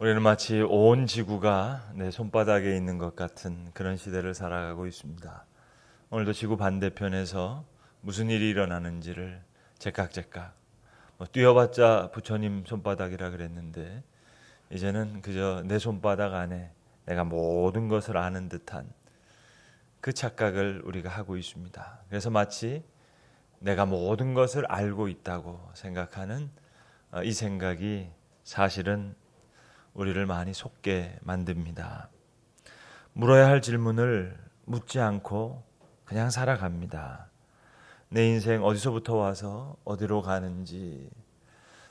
우리는 마치 온 지구가 내 손바닥에 있는 것 같은 그런 시대를 살아가고 있습니다. 오늘도 지구 반대편에서 무슨 일이 일어나는지를 제깍제깍 뛰어봤자 부처님 손바닥이라 그랬는데 이제는 그저 내 손바닥 안에 내가 모든 것을 아는 듯한 그 착각을 우리가 하고 있습니다. 그래서 마치 내가 모든 것을 알고 있다고 생각하는 이 생각이 사실은 우리를 많이 속게 만듭니다. 물어야 할 질문을 묻지 않고 그냥 살아갑니다. 내 인생 어디서부터 와서 어디로 가는지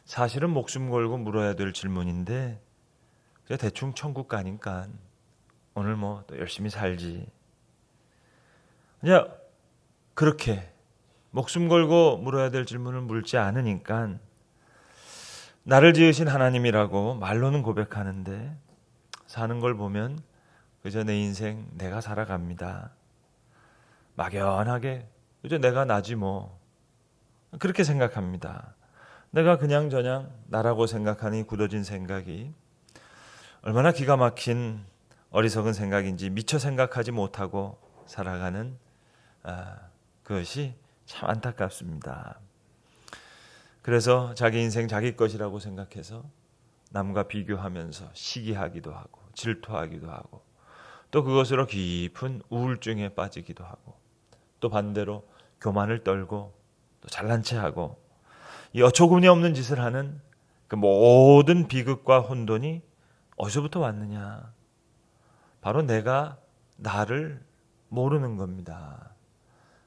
사실은 목숨 걸고 물어야 될 질문인데 그냥 대충 천국 가니까 오늘 뭐 또 열심히 살지. 그냥 그렇게 목숨 걸고 물어야 될 질문을 묻지 않으니까 나를 지으신 하나님이라고 말로는 고백하는데 사는 걸 보면 그저 내 인생 내가 살아갑니다. 막연하게 그저 내가 나지 뭐 그렇게 생각합니다. 내가 그냥저냥 나라고 생각하는 이 굳어진 생각이 얼마나 기가 막힌 어리석은 생각인지 미처 생각하지 못하고 살아가는 그것이 참 안타깝습니다. 그래서 자기 인생 자기 것이라고 생각해서 남과 비교하면서 시기하기도 하고 질투하기도 하고 또 그것으로 깊은 우울증에 빠지기도 하고 또 반대로 교만을 떨고 또 잘난 체하고 이 어처구니 없는 짓을 하는 그 모든 비극과 혼돈이 어디서부터 왔느냐? 바로 내가 나를 모르는 겁니다.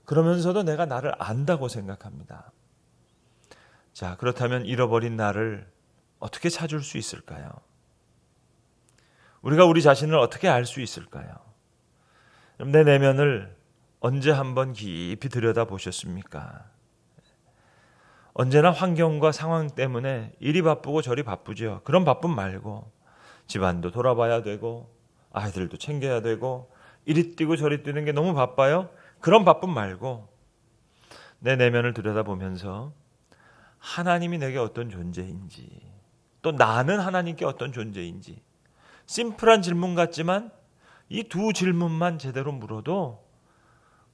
그러면서도 내가 나를 안다고 생각합니다. 자, 그렇다면 잃어버린 나를 어떻게 찾을 수 있을까요? 우리가 우리 자신을 어떻게 알 수 있을까요? 내 내면을 언제 한번 깊이 들여다보셨습니까? 언제나 환경과 상황 때문에 이리 바쁘고 저리 바쁘죠. 그런 바쁨 말고 집안도 돌아봐야 되고 아이들도 챙겨야 되고 이리 뛰고 저리 뛰는 게 너무 바빠요. 그런 바쁨 말고 내 내면을 들여다보면서 하나님이 내게 어떤 존재인지 또 나는 하나님께 어떤 존재인지 심플한 질문 같지만 이 두 질문만 제대로 물어도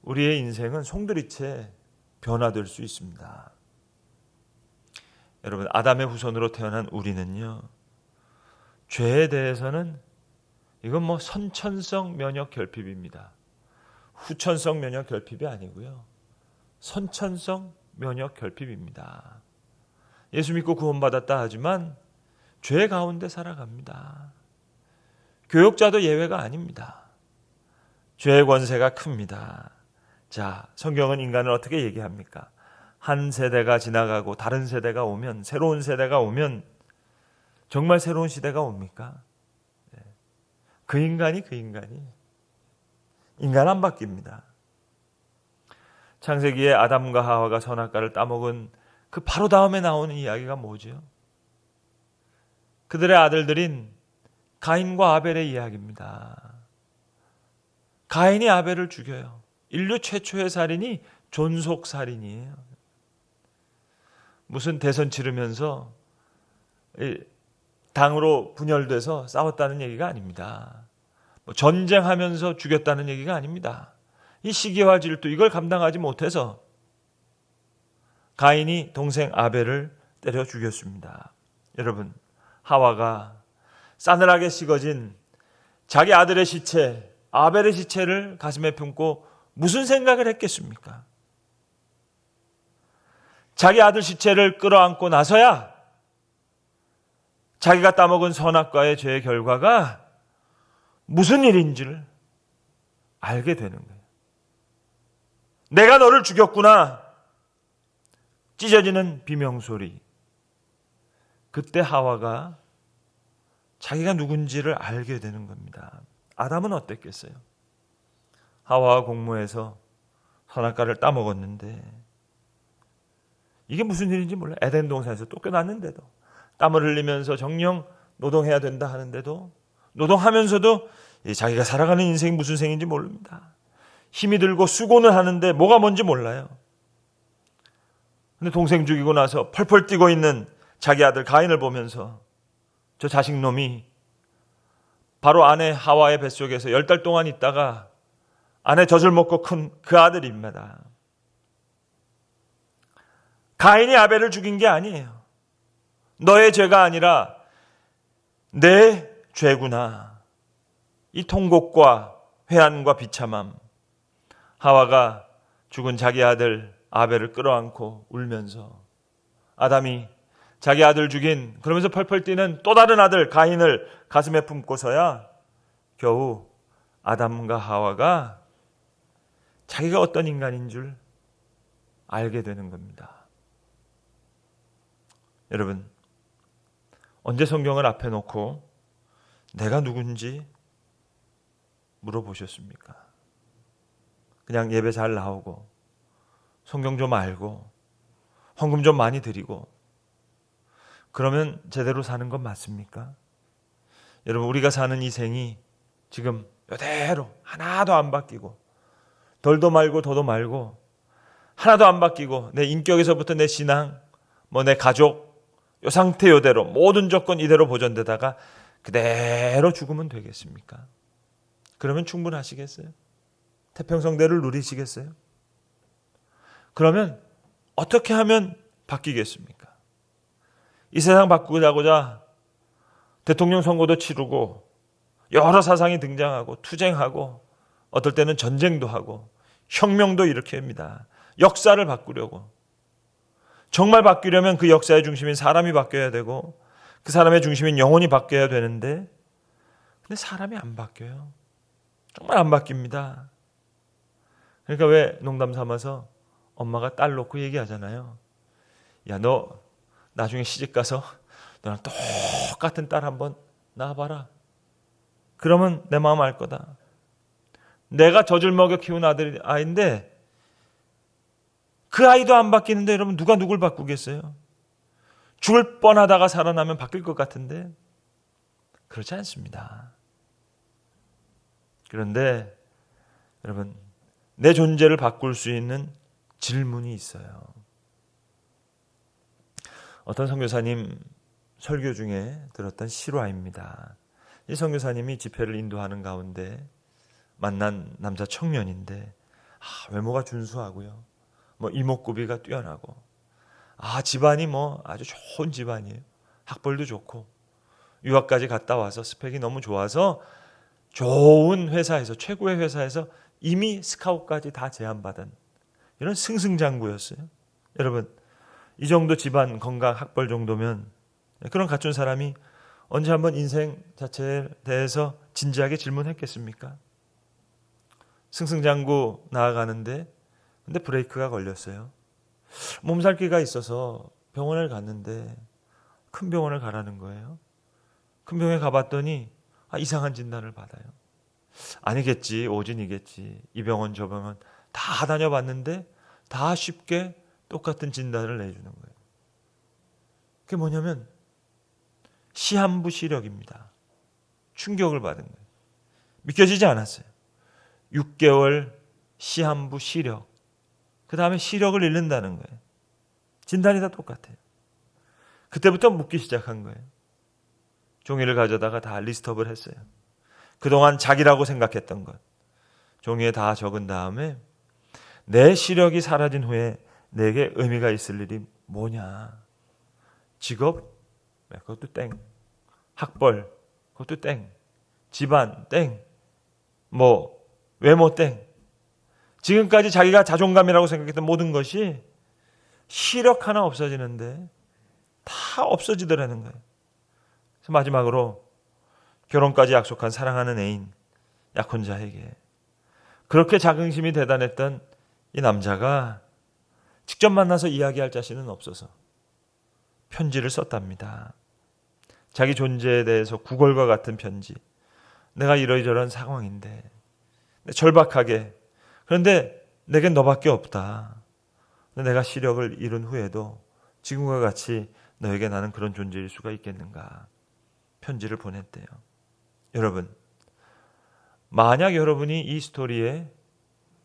우리의 인생은 송두리째 변화될 수 있습니다. 여러분, 아담의 후손으로 태어난 우리는요, 죄에 대해서는 이건 뭐 선천성 면역 결핍입니다. 후천성 면역 결핍이 아니고요, 선천성 면역 결핍입니다. 예수 믿고 구원받았다 하지만 죄 가운데 살아갑니다. 교역자도 예외가 아닙니다. 죄의 권세가 큽니다. 자, 성경은 인간을 어떻게 얘기합니까? 한 세대가 지나가고 다른 세대가 오면, 새로운 세대가 오면 정말 새로운 시대가 옵니까? 그 인간이 인간 안 바뀝니다. 창세기에 아담과 하와가 선악과를 따먹은 그 바로 다음에 나오는 이야기가 뭐죠? 그들의 아들들인 가인과 아벨의 이야기입니다. 가인이 아벨을 죽여요. 인류 최초의 살인이 존속살인이에요. 무슨 대선 치르면서 당으로 분열돼서 싸웠다는 얘기가 아닙니다. 전쟁하면서 죽였다는 얘기가 아닙니다. 이 시기와 질투 이걸 감당하지 못해서 가인이 동생 아벨을 때려 죽였습니다. 여러분, 하와가 싸늘하게 식어진 자기 아들의 시체, 아벨의 시체를 가슴에 품고 무슨 생각을 했겠습니까? 자기 아들 시체를 끌어안고 나서야 자기가 따먹은 선악과의 죄의 결과가 무슨 일인지를 알게 되는 거예요. 내가 너를 죽였구나. 찢어지는 비명소리. 그때 하와가 자기가 누군지를 알게 되는 겁니다. 아담은 어땠겠어요? 하와와 공모해서 선악과를 따먹었는데 이게 무슨 일인지 몰라요. 에덴 동산에서 쫓겨났는데도 땀을 흘리면서 정령 노동해야 된다 하는데도 노동하면서도 자기가 살아가는 인생이 무슨 생인지 모릅니다. 힘이 들고 수고는 하는데 뭐가 뭔지 몰라요. 근데 동생 죽이고 나서 펄펄 뛰고 있는 자기 아들 가인을 보면서 저 자식놈이 바로 아내 하와의 뱃속에서 10달 동안 있다가 아내 젖을 먹고 큰 그 아들입니다. 가인이 아벨을 죽인 게 아니에요. 너의 죄가 아니라 내 죄구나. 이 통곡과 회한과 비참함. 하와가 죽은 자기 아들 아벨을 끌어안고 울면서 아담이 자기 아들 죽인 그러면서 펄펄 뛰는 또 다른 아들 가인을 가슴에 품고서야 겨우 아담과 하와가 자기가 어떤 인간인 줄 알게 되는 겁니다. 여러분, 언제 성경을 앞에 놓고 내가 누군지 물어보셨습니까? 그냥 예배 잘 나오고 성경 좀 알고 헌금 좀 많이 드리고 그러면 제대로 사는 건 맞습니까? 여러분, 우리가 사는 이 생이 지금 이대로 하나도 안 바뀌고 덜도 말고 더도 말고 하나도 안 바뀌고 내 인격에서부터 내 신앙, 내 가족 이 상태 이대로 모든 조건 이대로 보존되다가 그대로 죽으면 되겠습니까? 그러면 충분하시겠어요? 태평성대를 누리시겠어요? 그러면 어떻게 하면 바뀌겠습니까? 이 세상 바꾸자고자 대통령 선거도 치르고 여러 사상이 등장하고 투쟁하고 어떨 때는 전쟁도 하고 혁명도 일으킵니다. 역사를 바꾸려고. 정말 바뀌려면 그 역사의 중심인 사람이 바뀌어야 되고 그 사람의 중심인 영혼이 바뀌어야 되는데 근데 사람이 안 바뀌어요. 정말 안 바뀝니다. 그러니까 왜 농담 삼아서 엄마가 딸 놓고 얘기하잖아요. 야, 너 나중에 시집가서 너랑 똑같은 딸 한번 낳아봐라. 그러면 내 마음 알 거다. 내가 젖을 먹여 키운 아이인데 그 아이도 안 바뀌는데 여러분 누가 누굴 바꾸겠어요? 죽을 뻔하다가 살아나면 바뀔 것 같은데 그렇지 않습니다. 그런데 여러분 내 존재를 바꿀 수 있는 질문이 있어요. 어떤 선교사님 설교 중에 들었던 실화입니다. 이 선교사님이 집회를 인도하는 가운데 만난 남자 청년인데 외모가 준수하고요. 이목구비가 뛰어나고 집안이 아주 좋은 집안이에요. 학벌도 좋고 유학까지 갔다 와서 스펙이 너무 좋아서 좋은 회사에서 최고의 회사에서 이미 스카웃까지 다 제안받은 이런 승승장구였어요. 여러분 이 정도 집안 건강 학벌 정도면 그런 갖춘 사람이 언제 한번 인생 자체에 대해서 진지하게 질문했겠습니까? 승승장구 나아가는데 근데 브레이크가 걸렸어요. 몸살기가 있어서 병원을 갔는데 큰 병원을 가라는 거예요. 큰 병원에 가봤더니 이상한 진단을 받아요. 아니겠지, 오진이겠지. 이 병원 저 병원 다 다녀봤는데 다 쉽게 똑같은 진단을 내주는 거예요. 그게 뭐냐면 시한부 시력입니다. 충격을 받은 거예요. 믿겨지지 않았어요. 6개월 시한부 시력. 그 다음에 시력을 잃는다는 거예요. 진단이 다 똑같아요. 그때부터 묻기 시작한 거예요. 종이를 가져다가 다 리스트업을 했어요. 그동안 자기라고 생각했던 것 종이에 다 적은 다음에 내 시력이 사라진 후에 내게 의미가 있을 일이 뭐냐. 직업? 그것도 땡. 학벌? 그것도 땡. 집안? 땡. 외모 땡. 지금까지 자기가 자존감이라고 생각했던 모든 것이 시력 하나 없어지는데 다 없어지더라는 거예요. 그래서 마지막으로 결혼까지 약속한 사랑하는 애인 약혼자에게 그렇게 자긍심이 대단했던 이 남자가 직접 만나서 이야기할 자신은 없어서 편지를 썼답니다. 자기 존재에 대해서 구걸과 같은 편지. 내가 이러이러한 상황인데 절박하게 그런데 내겐 너밖에 없다. 내가 시력을 잃은 후에도 지금과 같이 너에게 나는 그런 존재일 수가 있겠는가. 편지를 보냈대요. 여러분, 만약 여러분이 이 스토리에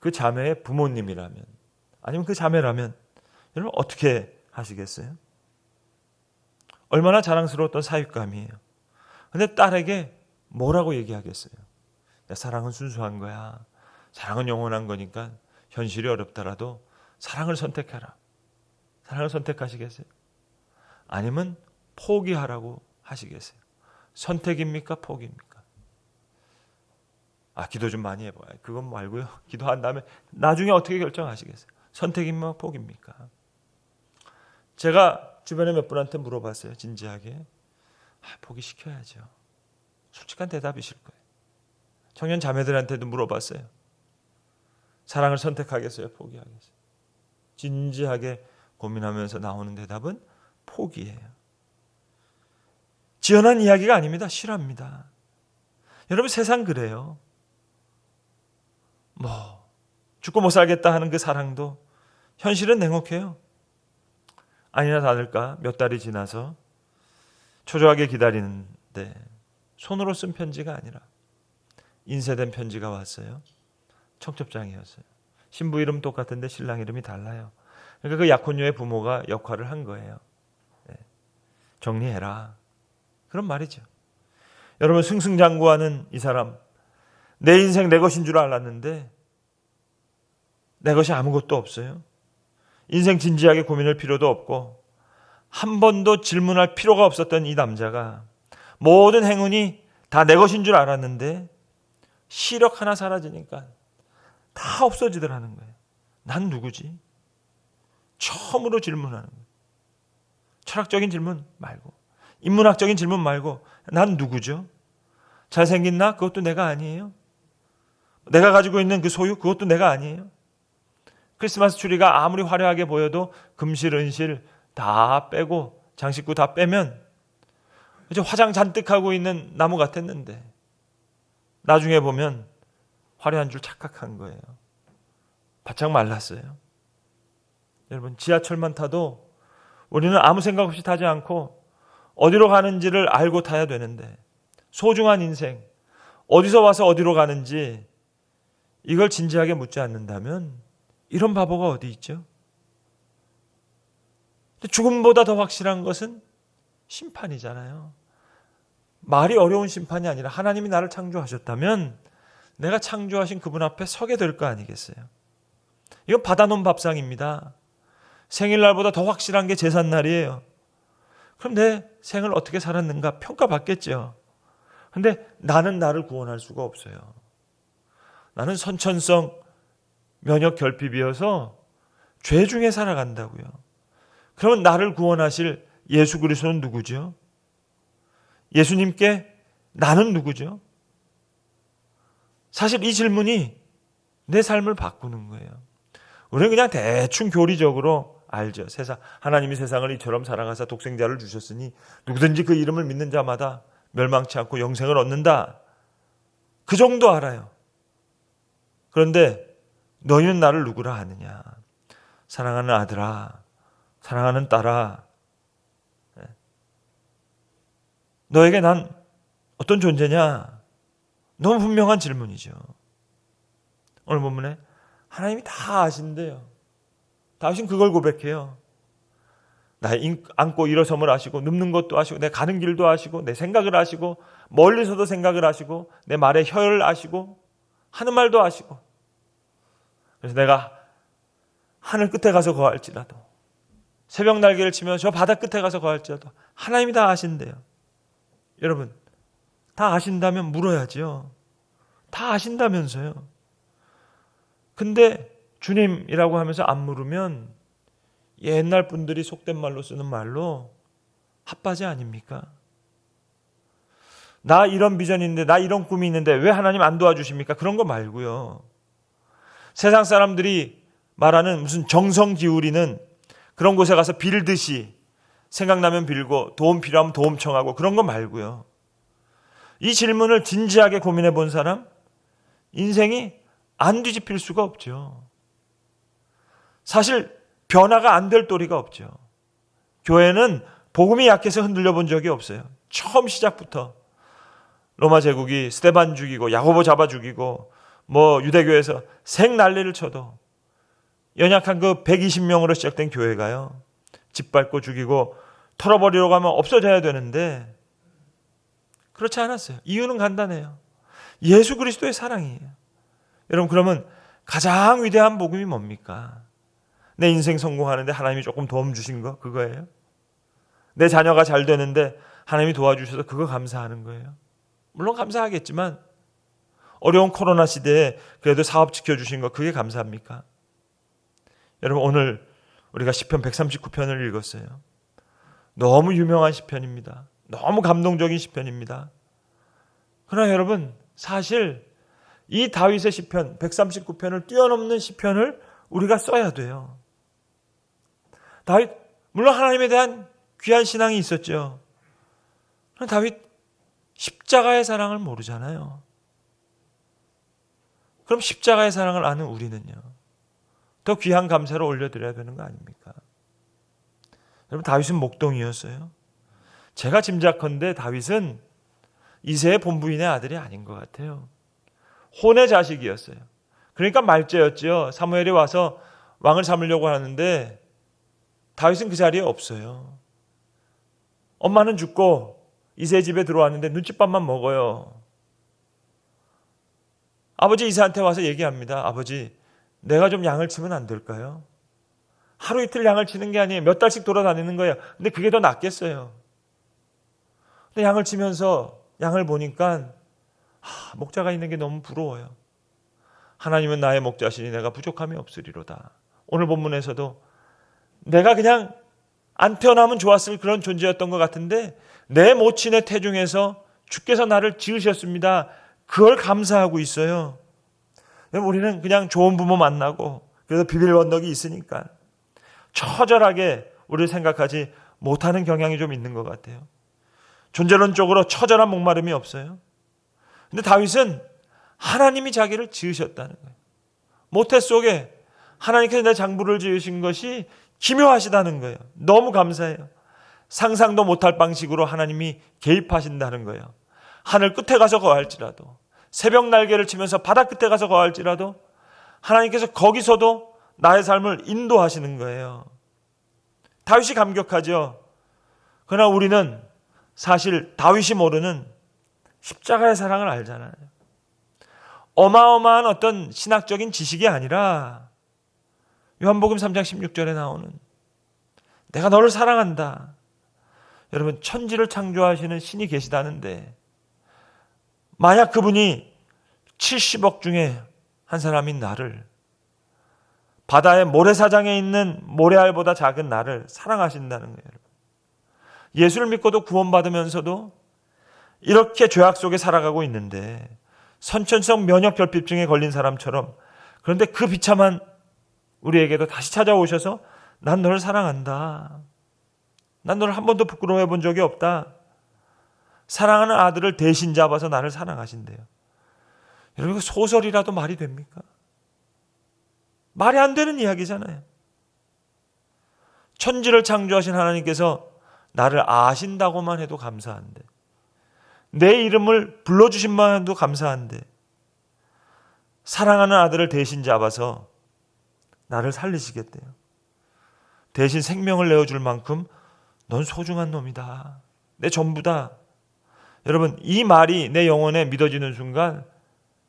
그 자매의 부모님이라면 아니면 그 자매라면 여러분 어떻게 하시겠어요? 얼마나 자랑스러웠던 사윗감이에요. 근데 딸에게 뭐라고 얘기하겠어요? 사랑은 순수한 거야. 사랑은 영원한 거니까 현실이 어렵더라도 사랑을 선택해라. 사랑을 선택하시겠어요? 아니면 포기하라고 하시겠어요? 선택입니까? 포기입니까? 기도 좀 많이 해봐요. 그건 말고요. 기도한 다음에 나중에 어떻게 결정하시겠어요? 선택입니까? 포기입니까? 제가 주변에 몇 분한테 물어봤어요. 진지하게. 포기시켜야죠. 솔직한 대답이실 거예요. 청년 자매들한테도 물어봤어요. 사랑을 선택하겠어요? 포기하겠어요? 진지하게 고민하면서 나오는 대답은 포기예요. 지어낸 이야기가 아닙니다. 실화입니다. 여러분, 세상 그래요. 죽고 못 살겠다 하는 그 사랑도 현실은 냉혹해요. 아니나 다를까 몇 달이 지나서 초조하게 기다리는데 손으로 쓴 편지가 아니라 인쇄된 편지가 왔어요. 청첩장이었어요. 신부 이름 똑같은데 신랑 이름이 달라요. 그러니까 그 약혼녀의 부모가 역할을 한 거예요. 정리해라. 그런 말이죠. 여러분, 승승장구하는 이 사람, 내 인생 내 것인 줄 알았는데 내 것이 아무것도 없어요. 인생 진지하게 고민할 필요도 없고 한 번도 질문할 필요가 없었던 이 남자가 모든 행운이 다 내 것인 줄 알았는데 시력 하나 사라지니까 다 없어지더라는 거예요. 난 누구지? 처음으로 질문하는 거예요. 철학적인 질문 말고, 인문학적인 질문 말고, 난 누구죠? 잘생긴 나? 그것도 내가 아니에요. 내가 가지고 있는 그 소유? 그것도 내가 아니에요. 크리스마스 트리가 아무리 화려하게 보여도 금실, 은실 다 빼고 장식구 다 빼면 이제 화장 잔뜩 하고 있는 나무 같았는데 나중에 보면 화려한 줄 착각한 거예요. 바짝 말랐어요. 여러분, 지하철만 타도 우리는 아무 생각 없이 타지 않고 어디로 가는지를 알고 타야 되는데 소중한 인생, 어디서 와서 어디로 가는지 이걸 진지하게 묻지 않는다면 이런 바보가 어디 있죠? 죽음보다 더 확실한 것은 심판이잖아요. 말이 어려운 심판이 아니라 하나님이 나를 창조하셨다면 내가 창조하신 그분 앞에 서게 될 거 아니겠어요? 이건 받아놓은 밥상입니다. 생일날보다 더 확실한 게 제삿날이에요. 그럼 내 생을 어떻게 살았는가 평가받겠죠. 근데 나는 나를 구원할 수가 없어요. 나는 선천성 면역 결핍이어서 죄 중에 살아간다고요. 그러면 나를 구원하실 예수 그리스도는 누구죠? 예수님께 나는 누구죠? 사실 이 질문이 내 삶을 바꾸는 거예요. 우리는 그냥 대충 교리적으로 알죠. 하나님이 세상을 이처럼 사랑하사 독생자를 주셨으니 누구든지 그 이름을 믿는 자마다 멸망치 않고 영생을 얻는다. 그 정도 알아요. 그런데 너희는 나를 누구라 하느냐? 사랑하는 아들아, 사랑하는 딸아, 너에게 난 어떤 존재냐? 너무 분명한 질문이죠. 오늘 본문에 하나님이 다 아신대요. 다 아신 그걸 고백해요. 나 앉고 일어섬을 아시고 눕는 것도 아시고 내 가는 길도 아시고 내 생각을 아시고 멀리서도 생각을 아시고 내 말의 혀를 아시고 하는 말도 아시고, 그래서 내가 하늘 끝에 가서 거할지라도 새벽 날개를 치며 저 바다 끝에 가서 거할지라도 하나님이 다 아신대요. 여러분, 다 아신다면 물어야죠. 다 아신다면서요. 근데 주님이라고 하면서 안 물으면 옛날 분들이 속된 말로 쓰는 말로 핫바지 아닙니까? 나 이런 비전이 있는데, 나 이런 꿈이 있는데 왜 하나님 안 도와주십니까? 그런 거 말고요. 세상 사람들이 말하는 무슨 정성 기울이는 그런 곳에 가서 빌듯이 생각나면 빌고 도움 필요하면 도움 청하고 그런 거 말고요. 이 질문을 진지하게 고민해 본 사람, 인생이 안 뒤집힐 수가 없죠. 사실 변화가 안 될 도리가 없죠. 교회는 복음이 약해서 흔들려 본 적이 없어요. 처음 시작부터 로마 제국이 스데반 죽이고 야고보 잡아 죽이고 유대교에서 생난리를 쳐도 연약한 그 120명으로 시작된 교회가요, 짓밟고 죽이고 털어버리려고 하면 없어져야 되는데 그렇지 않았어요. 이유는 간단해요. 예수 그리스도의 사랑이에요. 여러분, 그러면 가장 위대한 복음이 뭡니까? 내 인생 성공하는데 하나님이 조금 도움 주신 거 그거예요? 내 자녀가 잘 되는데 하나님이 도와주셔서 그거 감사하는 거예요? 물론 감사하겠지만 어려운 코로나 시대에 그래도 사업 지켜주신 거 그게 감사합니까? 여러분, 오늘 우리가 시편 139편을 읽었어요. 너무 유명한 시편입니다. 너무 감동적인 시편입니다. 그러나 여러분, 사실 이 다윗의 시편 139편을 뛰어넘는 시편을 우리가 써야 돼요. 다윗, 물론 하나님에 대한 귀한 신앙이 있었죠. 그러나 다윗 십자가의 사랑을 모르잖아요. 그럼 십자가의 사랑을 아는 우리는요, 더 귀한 감사를 올려드려야 되는 거 아닙니까? 여러분, 다윗은 목동이었어요. 제가 짐작컨대 다윗은 이새의 본부인의 아들이 아닌 것 같아요. 혼의 자식이었어요. 그러니까 말죄였죠. 사무엘이 와서 왕을 삼으려고 하는데 다윗은 그 자리에 없어요. 엄마는 죽고 이새 집에 들어왔는데 눈칫밥만 먹어요. 아버지 이새한테 와서 얘기합니다. 아버지, 내가 좀 양을 치면 안 될까요? 하루 이틀 양을 치는 게 아니에요. 몇 달씩 돌아다니는 거예요. 근데 그게 더 낫겠어요. 근데 양을 치면서 양을 보니까 목자가 있는 게 너무 부러워요. 하나님은 나의 목자시니 내가 부족함이 없으리로다. 오늘 본문에서도 내가 그냥 안 태어나면 좋았을 그런 존재였던 것 같은데 내 모친의 태중에서 주께서 나를 지으셨습니다. 그걸 감사하고 있어요. 우리는 그냥 좋은 부모 만나고 그래서 비빌 언덕이 있으니까 처절하게 우리를 생각하지 못하는 경향이 좀 있는 것 같아요. 존재론적으로 처절한 목마름이 없어요. 근데 다윗은 하나님이 자기를 지으셨다는 거예요. 모태 속에 하나님께서 내 장부를 지으신 것이 기묘하시다는 거예요. 너무 감사해요. 상상도 못할 방식으로 하나님이 개입하신다는 거예요. 하늘 끝에 가서 거할지라도, 새벽 날개를 치면서 바다 끝에 가서 거할지라도 하나님께서 거기서도 나의 삶을 인도하시는 거예요. 다윗이 감격하죠. 그러나 우리는 사실 다윗이 모르는 십자가의 사랑을 알잖아요. 어마어마한 어떤 신학적인 지식이 아니라 요한복음 3장 16절에 나오는 내가 너를 사랑한다. 여러분, 천지를 창조하시는 신이 계시다는데 만약 그분이 70억 중에 한 사람인 나를, 바다의 모래사장에 있는 모래알보다 작은 나를 사랑하신다는 거예요. 예수를 믿고도 구원받으면서도 이렇게 죄악 속에 살아가고 있는데 선천성 면역결핍증에 걸린 사람처럼, 그런데 그 비참한 우리에게도 다시 찾아오셔서 난 너를 사랑한다. 난 너를 한 번도 부끄러워해 본 적이 없다. 사랑하는 아들을 대신 잡아서 나를 사랑하신대요. 여러분, 소설이라도 말이 됩니까? 말이 안 되는 이야기잖아요. 천지를 창조하신 하나님께서 나를 아신다고만 해도 감사한데, 내 이름을 불러주신만 해도 감사한데, 사랑하는 아들을 대신 잡아서 나를 살리시겠대요. 대신 생명을 내어줄 만큼 넌 소중한 놈이다. 내 전부다. 여러분, 이 말이 내 영혼에 믿어지는 순간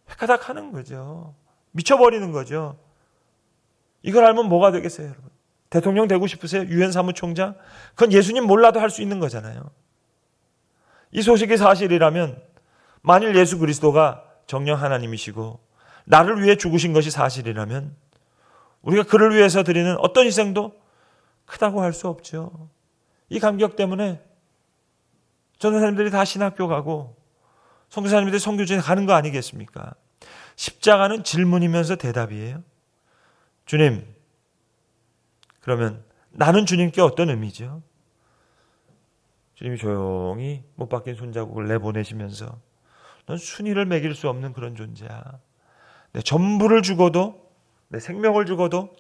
헷가닥 하는 거죠. 미쳐버리는 거죠. 이걸 알면 뭐가 되겠어요, 여러분? 대통령 되고 싶으세요? 유엔 사무총장? 그건 예수님 몰라도 할 수 있는 거잖아요. 이 소식이 사실이라면, 만일 예수 그리스도가 정녕 하나님이시고 나를 위해 죽으신 것이 사실이라면 우리가 그를 위해서 드리는 어떤 희생도 크다고 할 수 없죠. 이 감격 때문에 전도사님들이 다 신학교 가고 선교사님들이 선교지에 가는 거 아니겠습니까? 십자가는 질문이면서 대답이에요. 주님, 그러면 나는 주님께 어떤 의미죠? 주님이 조용히 못 박힌 손자국을 내보내시면서 넌 순위를 매길 수 없는 그런 존재야. 내 전부를 죽어도, 내 생명을 죽어도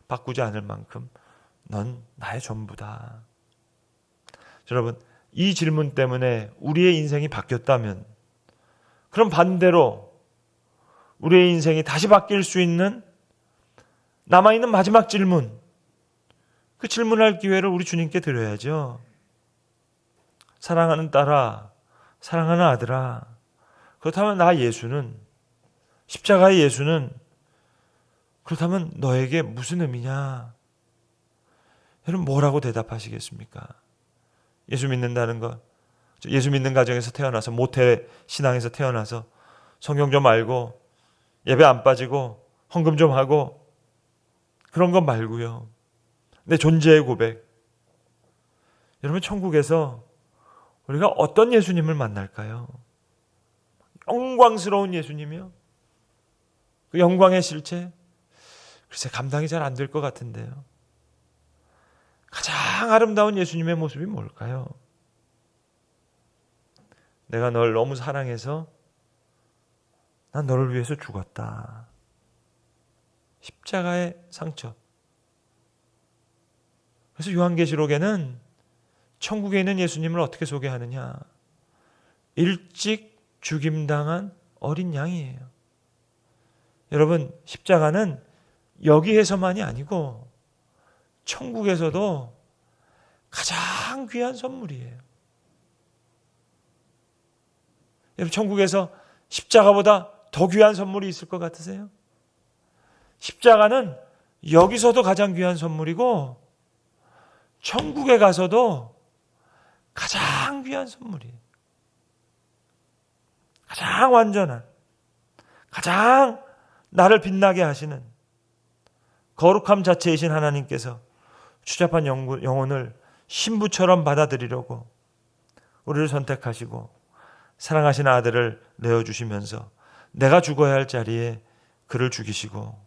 바꾸지 않을 만큼 넌 나의 전부다. 여러분, 이 질문 때문에 우리의 인생이 바뀌었다면, 그럼 반대로 우리의 인생이 다시 바뀔 수 있는 남아있는 마지막 질문, 그 질문할 기회를 우리 주님께 드려야죠. 사랑하는 딸아, 사랑하는 아들아, 그렇다면 나 예수는, 십자가의 예수는 그렇다면 너에게 무슨 의미냐? 여러분 뭐라고 대답하시겠습니까? 예수 믿는다는 것, 예수 믿는 가정에서 태어나서, 모태 신앙에서 태어나서 성경 좀 알고 예배 안 빠지고 헌금 좀 하고 그런 것 말고요. 내 존재의 고백. 여러분 천국에서 우리가 어떤 예수님을 만날까요? 영광스러운 예수님이요? 그 영광의 실체? 글쎄 감당이 잘 안 될 것 같은데요. 가장 아름다운 예수님의 모습이 뭘까요? 내가 널 너무 사랑해서 난 너를 위해서 죽었다. 십자가의 상처. 그래서 요한계시록에는 천국에 있는 예수님을 어떻게 소개하느냐? 일찍 죽임당한 어린 양이에요. 여러분, 십자가는 여기에서만이 아니고 천국에서도 가장 귀한 선물이에요. 여러분, 천국에서 십자가보다 더 귀한 선물이 있을 것 같으세요? 십자가는 여기서도 가장 귀한 선물이고 천국에 가서도 가장 귀한 선물이에요. 가장 완전한, 가장 나를 빛나게 하시는 거룩함 자체이신 하나님께서 추잡한 영혼을 신부처럼 받아들이려고 우리를 선택하시고 사랑하시는 아들을 내어주시면서 내가 죽어야 할 자리에 그를 죽이시고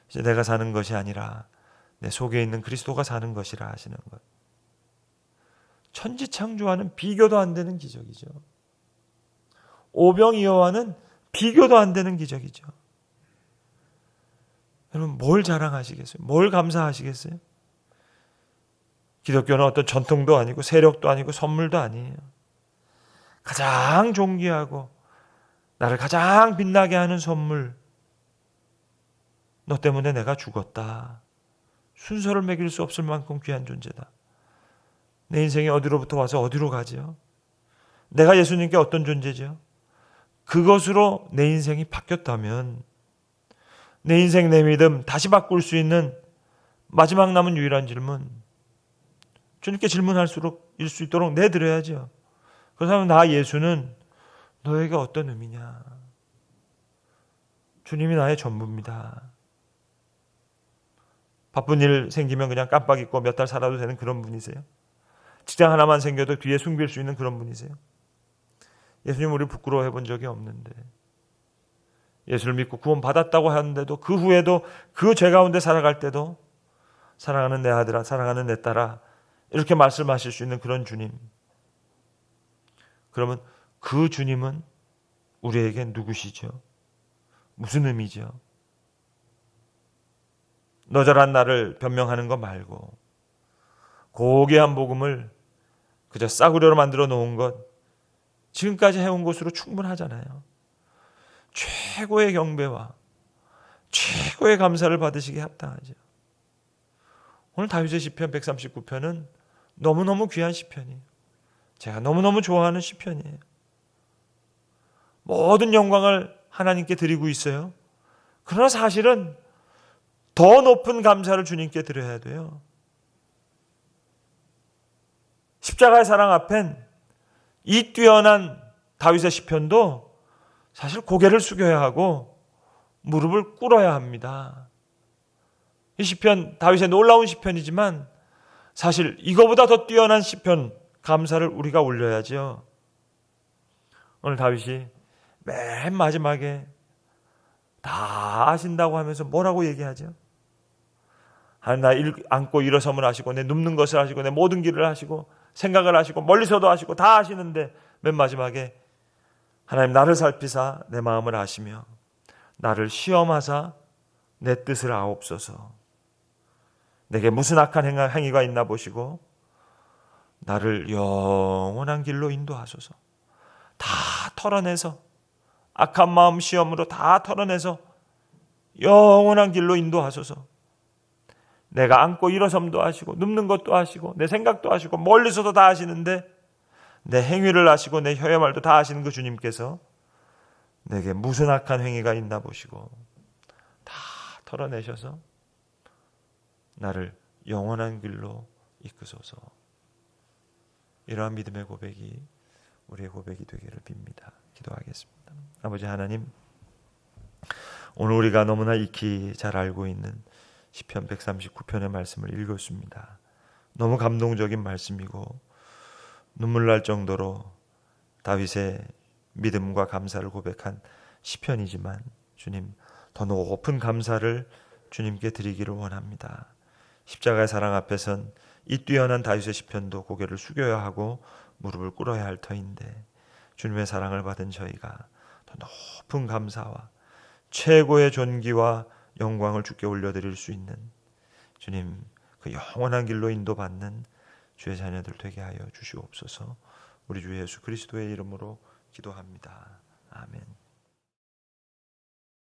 이제 내가 사는 것이 아니라 내 속에 있는 그리스도가 사는 것이라 하시는 것. 천지창조와는 비교도 안 되는 기적이죠. 오병이어와는 비교도 안 되는 기적이죠. 여러분 뭘 자랑하시겠어요? 뭘 감사하시겠어요? 기독교는 어떤 전통도 아니고 세력도 아니고 선물도 아니에요. 가장 존귀하고 나를 가장 빛나게 하는 선물. 너 때문에 내가 죽었다. 순서를 매길 수 없을 만큼 귀한 존재다. 내 인생이 어디로부터 와서 어디로 가죠? 내가 예수님께 어떤 존재죠? 그것으로 내 인생이 바뀌었다면 내 인생, 내 믿음 다시 바꿀 수 있는 마지막 남은 유일한 질문, 주님께 질문할 수 있도록 내드려야죠. 그렇다면 나 예수는 너에게 어떤 의미냐? 주님이 나의 전부입니다. 바쁜 일 생기면 그냥 깜빡 잊고 몇 달 살아도 되는 그런 분이세요? 직장 하나만 생겨도 뒤에 숨길 수 있는 그런 분이세요? 예수님 우리 부끄러워해 본 적이 없는데, 예수를 믿고 구원 받았다고 하는데도 그 후에도 그 죄 가운데 살아갈 때도 사랑하는 내 아들아, 사랑하는 내 딸아 이렇게 말씀하실 수 있는 그런 주님. 그러면 그 주님은 우리에게 누구시죠? 무슨 의미죠? 너절한 나를 변명하는 것 말고 고귀한 복음을 그저 싸구려로 만들어 놓은 것, 지금까지 해온 것으로 충분하잖아요. 최고의 경배와 최고의 감사를 받으시기에 합당하죠. 오늘 다윗의 시편 139편은 너무너무 귀한 시편이에요. 제가 너무너무 좋아하는 시편이에요. 모든 영광을 하나님께 드리고 있어요. 그러나 사실은 더 높은 감사를 주님께 드려야 돼요. 십자가의 사랑 앞엔 이 뛰어난 다윗의 시편도 사실 고개를 숙여야 하고 무릎을 꿇어야 합니다. 이 시편, 다윗의 놀라운 시편이지만 사실 이거보다 더 뛰어난 시편, 감사를 우리가 올려야죠. 오늘 다윗이 맨 마지막에 다 아신다고 하면서 뭐라고 얘기하죠? 하나님 나 앉고 일어섬을 하시고 내 눕는 것을 하시고 내 모든 길을 하시고 생각을 하시고 멀리서도 하시고 다 아시는데 맨 마지막에 하나님 나를 살피사 내 마음을 아시며 나를 시험하사 내 뜻을 아옵소서. 내게 무슨 악한 행위가 있나 보시고 나를 영원한 길로 인도하소서. 다 털어내서 악한 마음 시험으로 다 털어내서 영원한 길로 인도하소서. 내가 앉고 일어섬도 하시고 눕는 것도 하시고 내 생각도 하시고 멀리서도 다 하시는데 내 행위를 아시고 내 혀의 말도 다 아시는 그 주님께서 내게 무슨 악한 행위가 있나 보시고 다 털어내셔서 나를 영원한 길로 이끄소서. 이러한 믿음의 고백이 우리의 고백이 되기를 빕니다. 기도하겠습니다. 아버지 하나님, 오늘 우리가 너무나 익히 잘 알고 있는 시편 139편의 말씀을 읽었습니다. 너무 감동적인 말씀이고 눈물 날 정도로 다윗의 믿음과 감사를 고백한 시편이지만 주님, 더 높은 감사를 주님께 드리기를 원합니다. 십자가의 사랑 앞에선 이 뛰어난 다윗의 시편도 고개를 숙여야 하고 무릎을 꿇어야 할 터인데 주님의 사랑을 받은 저희가 더 높은 감사와 최고의 존귀와 영광을 주께 올려드릴 수 있는 주님, 그 영원한 길로 인도받는 주의 자녀들 되게 하여 주시옵소서. 우리 주 예수 그리스도의 이름으로 기도합니다.